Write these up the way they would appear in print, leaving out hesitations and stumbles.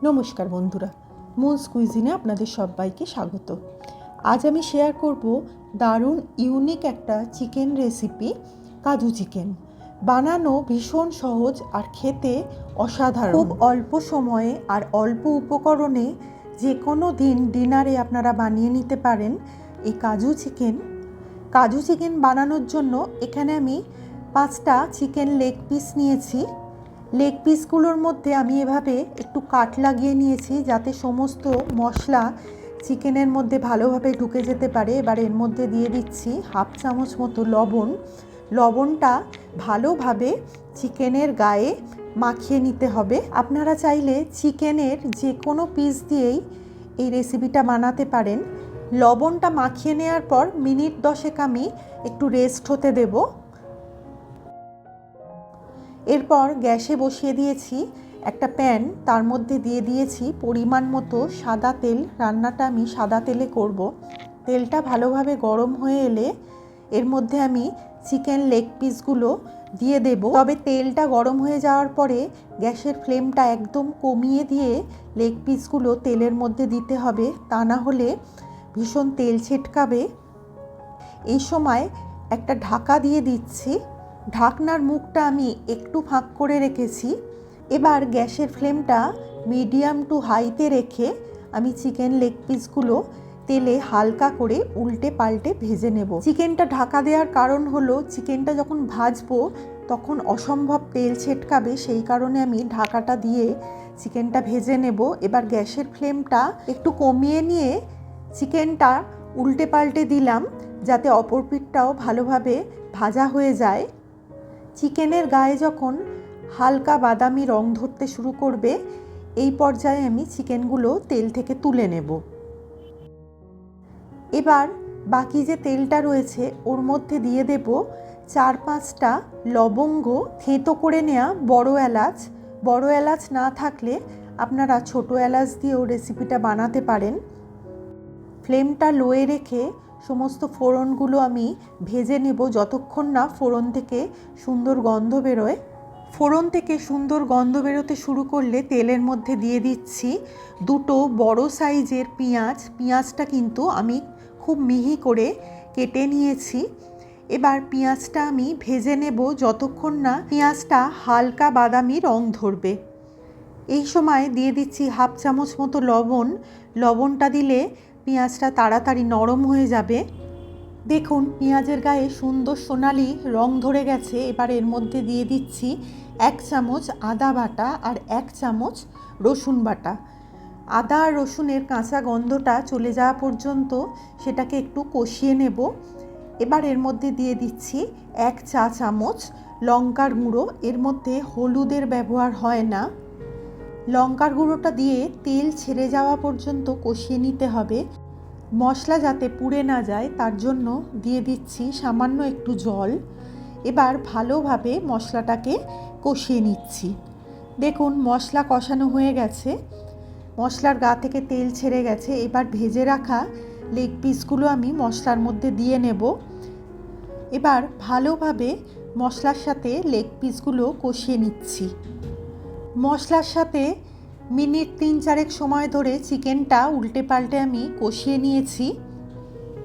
নমস্কার বন্ধুরা, মুনস কুইজিনে আপনাদের সবাইকে স্বাগত। আজ আমি শেয়ার করব দারুণ ইউনিক একটা চিকেন রেসিপি, কাজু চিকেন। বানানো ভীষণ সহজ আর খেতে অসাধারণ। খুব অল্প সময়ে আর অল্প উপকরণে যে কোনো দিন ডিনারে আপনারা বানিয়ে নিতে পারেন এই কাজু চিকেন। কাজু চিকেন বানানোর জন্য এখানে আমি 5টা চিকেন লেগ পিস নিয়েছি। লেগ পিসগুলোর মধ্যে আমি এভাবে একটু কাট লাগিয়ে নিয়েছি যাতে সমস্ত মশলা চিকেনের মধ্যে ভালোভাবে ঢুকে যেতে পারে। এবার এর মধ্যে দিয়ে দিচ্ছি 1/2 চামচ মতো লবণ। লবণটা ভালোভাবে চিকেনের গায়ে মাখিয়ে নিতে হবে। আপনারা চাইলে চিকেনের যে কোনো পিস দিয়েই এই রেসিপিটা বানাতে পারেন। লবণটা মাখিয়ে নেওয়ার পর মিনিট 10 আমি একটু রেস্ট হতে দেব। এরপর গ্যাসে বসিয়ে দিয়েছি একটা প্যান, তার মধ্যে দিয়ে দিয়েছি পরিমাণ মতো সাদা তেল। রান্নাটা আমি সাদা তেলে করব। তেলটা ভালোভাবে গরম হয়ে এলে এর মধ্যে আমি চিকেন লেগ পিসগুলো দিয়ে দেব। তবে তেলটা গরম হয়ে যাওয়ার পরে গ্যাসের ফ্লেমটা একদম কমিয়ে দিয়ে লেগ পিসগুলো তেলের মধ্যে দিতে হবে, তা না হলে ভীষণ তেল ছিটকাবে। এই সময় একটা ঢাকা দিয়ে দিচ্ছি। ঢাকনার মুখটা আমি একটু ফাঁক করে রেখেছি। এবার গ্যাসের ফ্লেমটা মিডিয়াম টু হাইতে রেখে আমি চিকেন লেগ পিসগুলো তেলে হালকা করে উল্টে পাল্টে ভেজে নেব। চিকেনটা ঢাকা দেওয়ার কারণ হলো চিকেনটা যখন ভাজবো তখন অসম্ভব তেল ছিটকাবে, সেই কারণে আমি ঢাকাটা দিয়ে চিকেনটা ভেজে নেব। এবার গ্যাসের ফ্লেমটা একটু কমিয়ে নিয়ে চিকেনটা উল্টে পাল্টে দিলাম যাতে অপর পিঠটাও ভালোভাবে ভাজা হয়ে যায়। চিকেনের গায়ে যখন হালকা বাদামি রং ধরতে শুরু করবে এই পর্যায়ে আমি চিকেনগুলো তেল থেকে তুলে নেব। এবার বাকি যে তেলটা রয়েছে ওর মধ্যে দিয়ে দেব 4-5টা লবঙ্গ, থেঁতো করে নেওয়া বড় এলাচ। বড় এলাচ না থাকলে আপনারা ছোট এলাচ দিয়েও রেসিপিটা বানাতে পারেন। ফ্লেমটা লোয়ে রেখে সমস্ত ফোড়নগুলো আমি ভেজে নেব যতক্ষণ না ফোড়ন থেকে সুন্দর গন্ধ বেরোয়। ফোড়ন থেকে সুন্দর গন্ধ বেরোতে শুরু করলে তেলের মধ্যে দিয়ে দিচ্ছি 2টো বড় সাইজের পেঁয়াজ। পেঁয়াজটা কিন্তু আমি খুব মিহি করে কেটে নিয়েছি। এবার পেঁয়াজটা আমি ভেজে নেব যতক্ষণ না পেঁয়াজটা হালকা বাদামি রং ধরবে। এই সময় দিয়ে দিচ্ছি 1/2 চামচ মতো লবণ। লবণটা দিলে পেঁয়াজটা তাড়াতাড়ি নরম হয়ে যাবে। দেখুন পেঁয়াজের গায়ে সুন্দর সোনালি রং ধরে গেছে। এবার এর মধ্যে দিয়ে দিচ্ছি 1 চামচ আদা বাটা আর 1 চামচ রসুন বাটা। আদা আর রসুনের কাঁচা গন্ধটা চলে যাওয়া পর্যন্ত সেটাকে একটু কষিয়ে নেব। এবার এর মধ্যে দিয়ে দিচ্ছি 1 চা চামচ লঙ্কার গুঁড়ো। এর মধ্যে হলুদের ব্যবহার হয় না। লঙ্কার গুঁড়োটা দিয়ে তেল ছেড়ে যাওয়া পর্যন্ত কষিয়ে নিতে হবে। মশলা যাতে পুড়ে না যায় তার জন্য দিয়ে দিচ্ছি সামান্য একটু জল। এবার ভালোভাবে মশলাটাকে কষিয়ে নিচ্ছি। দেখুন মশলা কষানো হয়ে গেছে, মশলার গা থেকে তেল ছেড়ে গেছে। এবার ভেজে রাখা লেগ পিসগুলো আমি মশলার মধ্যে দিয়ে নেব। এবার ভালোভাবে মশলার সাথে লেগ পিসগুলো কষিয়ে নিচ্ছি। মশলার সাথে মিনিট 3-4 সময় ধরে চিকেনটা উল্টে পাল্টে আমি কষিয়ে নিয়েছি।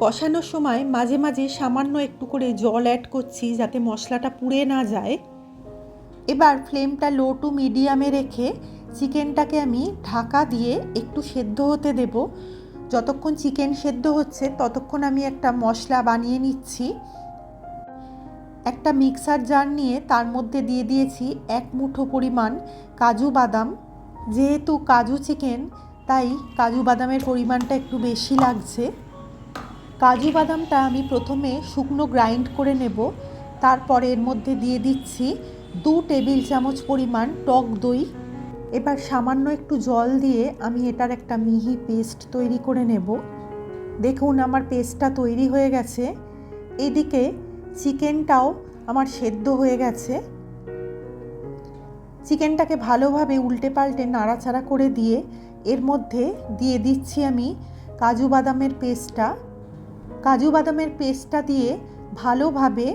কষানোর সময় মাঝে মাঝে সামান্য একটু করে জল অ্যাড করছি যাতে মশলাটা পুড়ে না যায়। এবার ফ্লেমটা লো টু মিডিয়ামে রেখে চিকেনটাকে আমি ঢাকা দিয়ে একটু সেদ্ধ হতে দেব। যতক্ষণ চিকেন সেদ্ধ হচ্ছে ততক্ষণ আমি একটা মশলা বানিয়ে নিচ্ছি। একটা মিক্সার জার নিয়ে তার মধ্যে দিয়ে দিয়েছি 1 মুঠো পরিমাণ কাজু বাদাম। যেহেতু কাজু চিকেন তাই কাজু বাদামের পরিমাণটা একটু বেশি লাগছে। কাজু বাদামটা আমি প্রথমে শুকনো গ্রাইন্ড করে নেব। তারপরে এর মধ্যে দিয়ে দিচ্ছি 2 টেবিল চামচ পরিমাণ টক দই। এবার সামান্য একটু জল দিয়ে আমি এটার একটা মিহি পেস্ট তৈরি করে নেব। দেখুন আমার পেস্টটা তৈরি হয়ে গেছে। এদিকে চিকেনটাও আমার সেদ্ধ হয়ে গেছে। চিকেনটাকে ভালোভাবে উল্টে পাল্টে নাড়াচাড়া করে দিয়ে এর মধ্যে দিয়ে দিচ্ছি আমি কাজু বাদামের পেস্টটা। কাজু বাদামের পেস্টটা দিয়ে ভালোভাবে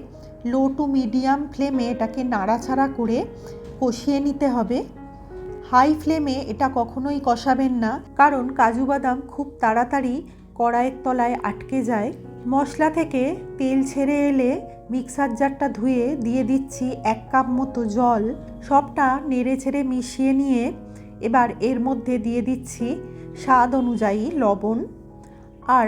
লো টু মিডিয়াম ফ্লেমে এটাকে নাড়াচাড়া করে কষিয়ে নিতে হবে। হাই ফ্লেমে এটা কখনোই কষাবেন না, কারণ কাজু বাদাম খুব তাড়াতাড়ি কড়াইয়ের তলায় আটকে যায়। মশলা থেকে তেল ছেড়ে এলে মিক্সার জারটা ধুয়ে দিয়ে দিচ্ছি 1 কাপ মতো জল। সবটা নেড়ে ছেড়ে মিশিয়ে নিয়ে এবার এর মধ্যে দিয়ে দিচ্ছি স্বাদ অনুযায়ী লবণ আর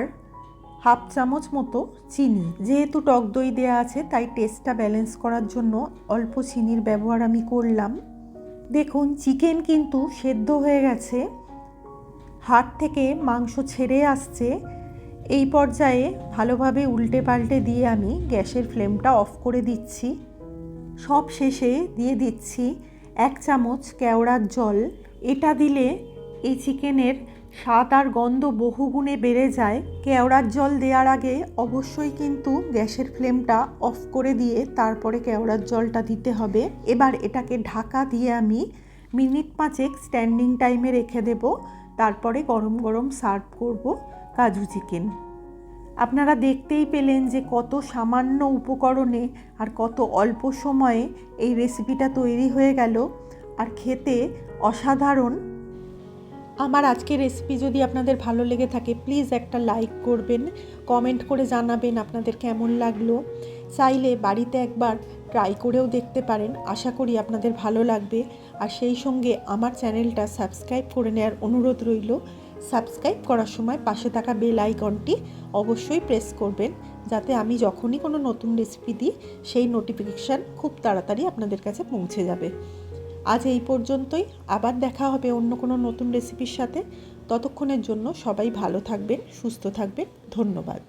হাফ চামচ মতো চিনি। যেহেতু টক দই দেওয়া আছে তাই টেস্টটা ব্যালেন্স করার জন্য অল্প চিনির ব্যবহার আমি করলাম। দেখুন চিকেন কিন্তু সেদ্ধ হয়ে গেছে, হাড় থেকে মাংস ছেড়ে আসছে। এই পর্যায়ে ভালোভাবে উল্টে পাল্টে দিয়ে আমি গ্যাসের ফ্লেমটা অফ করে দিচ্ছি। সব শেষে দিয়ে দিচ্ছি 1 চামচ কেওড়ার জল। এটা দিলে এই চিকেনের স্বাদ আর গন্ধ বহুগুণে বেড়ে যায়। কেওড়ার জল দেওয়ার আগে অবশ্যই কিন্তু গ্যাসের ফ্লেমটা অফ করে দিয়ে তারপরে কেওড়ার জলটা দিতে হবে। এবার এটাকে ঢাকা দিয়ে আমি মিনিট 5 স্ট্যান্ডিং টাইমে রেখে দেব। তারপরে গরম গরম সার্ভ করব কাজু চিকেন। আপনারা দেখতেই পেলেন যে কত সামান্য উপকরণে আর কত অল্প সময়ে এই রেসিপিটা তৈরি হয়ে গেল, আর খেতে অসাধারণ। আমার আজকের রেসিপি যদি আপনাদের ভালো লেগে থাকে প্লিজ একটা লাইক করবেন, কমেন্ট করে জানাবেন আপনাদের কেমন লাগলো। চাইলে বাড়িতে একবার ট্রাই করেও দেখতে পারেন, আশা করি আপনাদের ভালো লাগবে। আর সেই সঙ্গে আমার চ্যানেলটা সাবস্ক্রাইব করে নেওয়ার অনুরোধ রইল। সাবস্ক্রাইব করার সময় পাশে থাকা বেল আইকনটি অবশ্যই প্রেস করবেন, যাতে আমি যখনই কোনো নতুন রেসিপি দিই সেই নোটিফিকেশান খুব তাড়াতাড়ি আপনাদের কাছে পৌঁছে যাবে। আজ এই পর্যন্তই, আবার দেখা হবে অন্য কোনো নতুন রেসিপির সাথে। ততক্ষণের জন্য সবাই ভালো থাকবেন, সুস্থ থাকবেন। ধন্যবাদ।